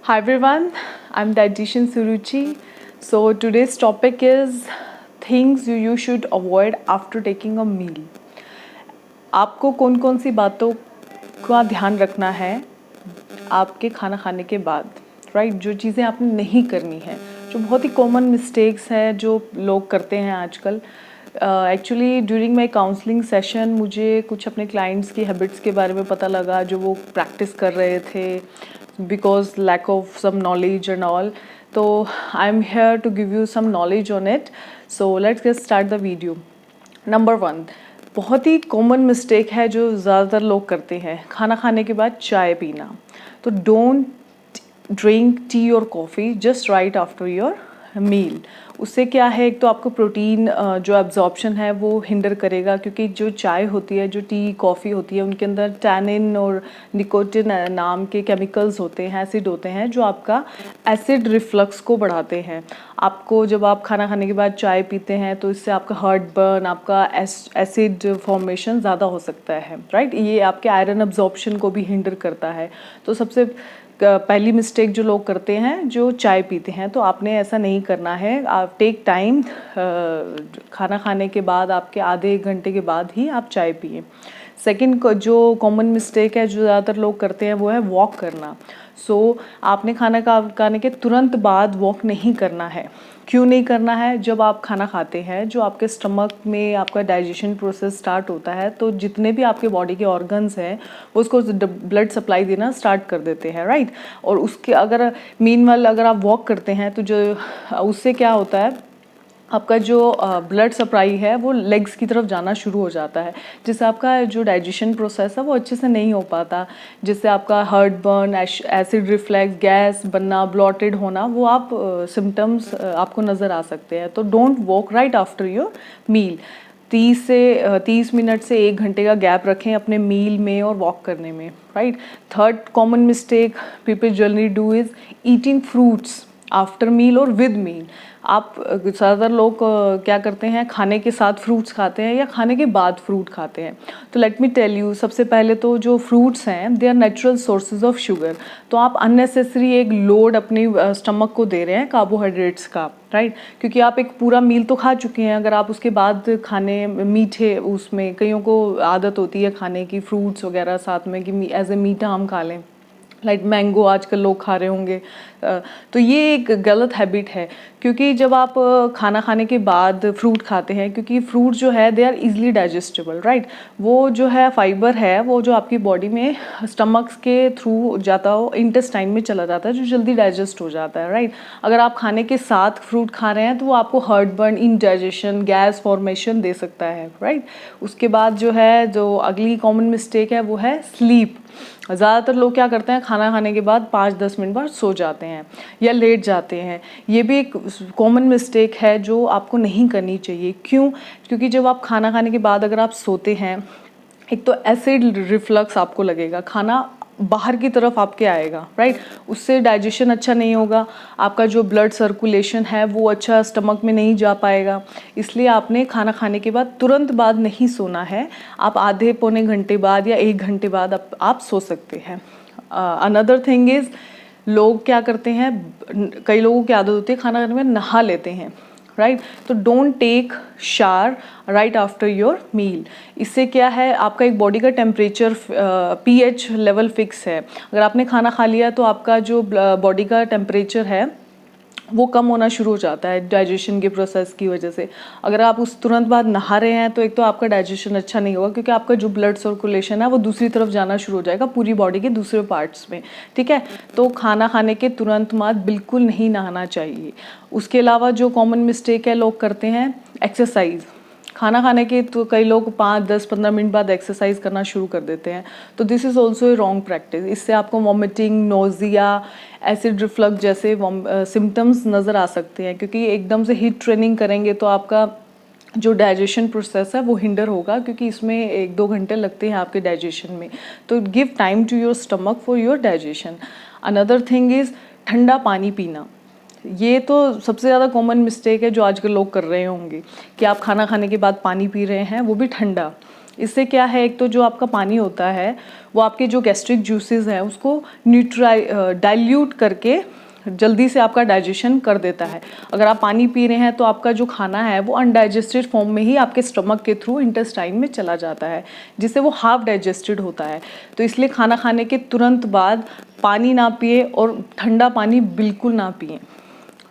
Hi everyone, I'm dietitian Suruchi. So today's topic is things you should avoid after taking a meal. आपको कौन कौन सी बातों का ध्यान रखना है आपके खाना खाने के बाद, राइट? जो चीज़ें आपने नहीं करनी है, जो बहुत ही कॉमन मिस्टेक्स हैं जो लोग करते हैं आजकल. Actually during my counselling session मुझे कुछ अपने क्लाइंट्स की हैबिट्स के बारे में पता लगा जो वो प्रैक्टिस कर रहे थे because lack of some knowledge and all. तो I am here to give you some knowledge on it. So let's get start the video. Number 1, बहुत ही कॉमन मिस्टेक है जो ज़्यादातर लोग करते हैं, खाना खाने के बाद चाय पीना. तो डोंट ड्रिंक टी और coffee just right after your meal. उससे क्या है, एक तो आपको प्रोटीन जो एब्जॉर्प्शन है वो हिंडर करेगा, क्योंकि जो चाय होती है, जो टी कॉफ़ी होती है, उनके अंदर टैनिन और निकोटिन नाम के केमिकल्स होते हैं, एसिड होते हैं, जो आपका एसिड रिफ्लक्स को बढ़ाते हैं. आपको जब आप खाना खाने के बाद चाय पीते हैं तो इससे आपका हार्ट बर्न, आपका एसिड फॉर्मेशन ज़्यादा हो सकता है, राइट? ये आपके आयरन एब्जॉर्प्शन को भी हिंडर करता है. तो सबसे पहली मिस्टेक जो लोग करते हैं जो चाय पीते हैं, तो आपने ऐसा नहीं करना है. आप टेक टाइम, खाना खाने के बाद आपके आधे 1 घंटे के बाद ही आप चाय पिए. सेकंड जो कॉमन मिस्टेक है जो ज़्यादातर लोग करते हैं वो है वॉक करना. आपने खाना खाने के तुरंत बाद वॉक नहीं करना है. क्यों नहीं करना है? जब आप खाना खाते हैं, जो आपके स्टमक में आपका डाइजेशन प्रोसेस स्टार्ट होता है, तो जितने भी आपके बॉडी के ऑर्गन्स हैं वो उसको ब्लड सप्लाई देना स्टार्ट कर देते हैं, राइट? और उसके अगर मीनवाइल अगर आप वॉक करते हैं तो जो उससे क्या होता है, आपका जो ब्लड सप्लाई है वो लेग्स की तरफ जाना शुरू हो जाता है, जिससे आपका जो डाइजेशन प्रोसेस है वो अच्छे से नहीं हो पाता, जिससे आपका heart burn, acid reflex, gas बनना, ब्लॉटेड होना, वो आप सिम्टम्स आपको नज़र आ सकते हैं. तो don't walk right after your meal. 30 minute से 1 घंटे का गैप रखें अपने मील में और वॉक करने में, right? Third common mistake people generally do is eating fruits after meal और विद मील. आप ज़्यादातर लोग क्या करते हैं, खाने के साथ फ्रूट्स खाते हैं या खाने के बाद फ्रूट खाते हैं. तो लेट मी टेल यू, सबसे पहले तो जो फ्रूट्स हैं they are natural sources of sugar. तो आप अननेसेसरी एक लोड अपनी स्टमक को दे रहे हैं कार्बोहाइड्रेट्स का, राइट? क्योंकि आप एक पूरा मील तो खा चुके हैं. अगर आप उसके बाद खाने मीठे, उसमें कईयों को आदत होती है खाने की फ्रूट्स वगैरह साथ में कि एज ए मीठा हम खा लें, लाइक मैंगो आजकल लोग खा रहे होंगे. तो ये एक गलत हैबिट है, क्योंकि जब आप खाना खाने के बाद फ्रूट खाते हैं, क्योंकि फ्रूट जो है they are easily digestible, right? वो जो है फाइबर है वो जो आपकी बॉडी में स्टमक्स के थ्रू जाता हो, इंटेस्टाइन में चला जाता है, जो जल्दी डाइजेस्ट हो जाता है, राइट? अगर आप खाने के साथ फ्रूट खा रहे हैं तो वो आपको heart burn, indigestion, gas formation दे सकता है, राइट? उसके बाद जो है, जो अगली कॉमन मिस्टेक है वो है स्लीप. ज़्यादातर लोग क्या करते हैं, खाना खाने के बाद 5-10 मिनट बाद सो जाते हैं या लेट जाते हैं. ये भी एक कॉमन मिस्टेक है जो आपको नहीं करनी चाहिए. क्यों? क्योंकि जब आप खाना खाने के बाद अगर आप सोते हैं, एक तो एसिड रिफ्लक्स आपको लगेगा, खाना बाहर की तरफ आपके आएगा, राइट? उससे डाइजेशन अच्छा नहीं होगा, आपका जो ब्लड सर्कुलेशन है वो अच्छा स्टमक में नहीं जा पाएगा. इसलिए आपने खाना खाने के बाद तुरंत बाद नहीं सोना है. आप आधे पौने घंटे बाद या 1 घंटे बाद आप सो सकते हैं. अनदर थिंग इज़, लोग क्या करते हैं, कई लोगों की आदत होती है खाना खाने में नहा लेते हैं, राइट? तो don't take shower right after your meal. इससे क्या है, आपका एक बॉडी का टेम्परेचर पीएच लेवल फिक्स है. अगर आपने खाना खा लिया तो आपका जो बॉडी का टेम्परेचर है वो कम होना शुरू हो जाता है डाइजेशन के प्रोसेस की वजह से. अगर आप उस तुरंत बाद नहा रहे हैं तो एक तो आपका डाइजेशन अच्छा नहीं होगा, क्योंकि आपका जो ब्लड सर्कुलेशन है वो दूसरी तरफ जाना शुरू हो जाएगा पूरी बॉडी के दूसरे पार्ट्स में, ठीक है? तो खाना खाने के तुरंत बाद बिल्कुल नहीं नहाना चाहिए. उसके अलावा जो कॉमन मिस्टेक है लोग करते हैं, एक्सरसाइज. खाना खाने के तो कई लोग 5-10-15 मिनट बाद एक्सरसाइज करना शुरू कर देते हैं. तो this is also A wrong practice. इससे आपको वॉमिटिंग, नोजिया, एसिड रिफ्लक्स जैसे सिम्टम्स नज़र आ सकते हैं, क्योंकि एकदम से हीट ट्रेनिंग करेंगे तो आपका जो डाइजेशन प्रोसेस है वो हिंडर होगा, क्योंकि इसमें 1-2 घंटे लगते हैं आपके डाइजेशन में. तो give time to your stomach for your digestion. Another thing is ठंडा पानी पीना. ये तो सबसे ज़्यादा कॉमन मिस्टेक है जो आजकल लोग कर रहे होंगे, कि आप खाना खाने के बाद पानी पी रहे हैं, वो भी ठंडा. इससे क्या है, एक तो जो आपका पानी होता है वो आपके जो गैस्ट्रिक जूसेस हैं उसको डाइल्यूट करके जल्दी से आपका डाइजेशन कर देता है। अगर आप पानी पी रहे हैं तो आपका जो खाना है वो अनडाइजेस्टेड फॉर्म में ही आपके स्टमक के थ्रू इंटेस्टाइन में चला जाता है, जिससे वो हाफ डाइजेस्टेड होता है। तो इसलिए खाना खाने के तुरंत बाद पानी ना पिए और ठंडा पानी बिल्कुल ना पिए,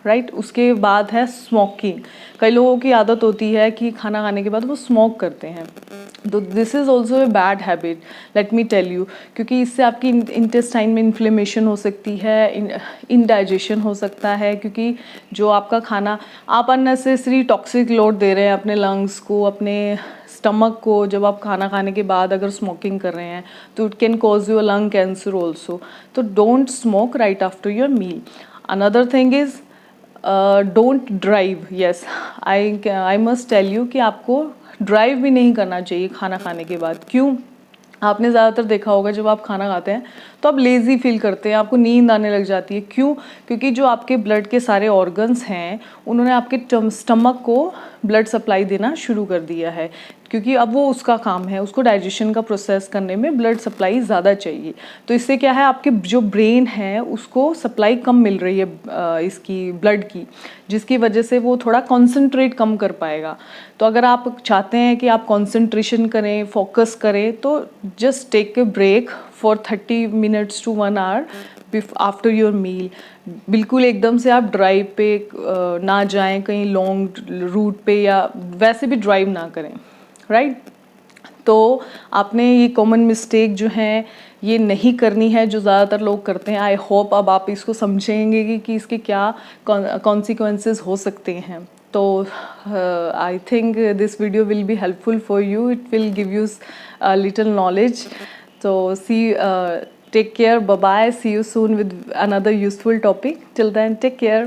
राइट। उसके बाद है स्मोकिंग। कई लोगों की आदत होती है कि खाना खाने के बाद वो स्मोक करते हैं, तो this is also a bad habit, let me tell you, क्योंकि इससे आपकी इंटेस्टाइन में इन्फ्लेमेशन हो सकती है, इनडाइजेशन हो सकता है, क्योंकि जो आपका खाना आप अननेसेसरी टॉक्सिक लोड दे रहे हैं अपने लंग्स को, अपने स्टमक को। जब आप खाना खाने के बाद अगर स्मोकिंग कर रहे हैं तो it can cause you lung cancer also. तो don't smoke right after your meal. Another thing is don't drive. Yes, I must tell you कि आपको ड्राइव भी नहीं करना चाहिए खाना खाने के बाद। क्यों? आपने ज़्यादातर देखा होगा जब आप खाना खाते हैं तो आप लेज़ी फील करते हैं, आपको नींद आने लग जाती है। क्यों? क्योंकि जो आपके ब्लड के सारे ऑर्गन्स हैं उन्होंने आपके स्टमक को ब्लड सप्लाई देना शुरू कर दिया है, क्योंकि अब वो उसका काम है, उसको डाइजेशन का प्रोसेस करने में ब्लड सप्लाई ज़्यादा चाहिए। तो इससे क्या है, आपके जो ब्रेन है उसको सप्लाई कम मिल रही है इसकी ब्लड की, जिसकी वजह से वो थोड़ा कॉन्सेंट्रेट कम कर पाएगा। तो अगर आप चाहते हैं कि आप कॉन्सेंट्रेशन करें, फोकस करें, तो just take a break for 30 minutes to 1 hour after your meal. बिल्कुल एकदम से आप ड्राइव पे ना जाएं, कहीं लॉन्ग रूट पे, या वैसे भी ड्राइव ना करें, राइट। तो आपने ये कॉमन मिस्टेक जो है ये नहीं करनी है जो ज़्यादातर लोग करते हैं। आई होप अब आप इसको समझेंगे कि इसके क्या कॉन्सिक्वेंसेस हो सकते हैं। तो I think this video will be helpful for you, it will give you little knowledge. तो take care, bye bye, see you soon with another useful topic. Till then, take care.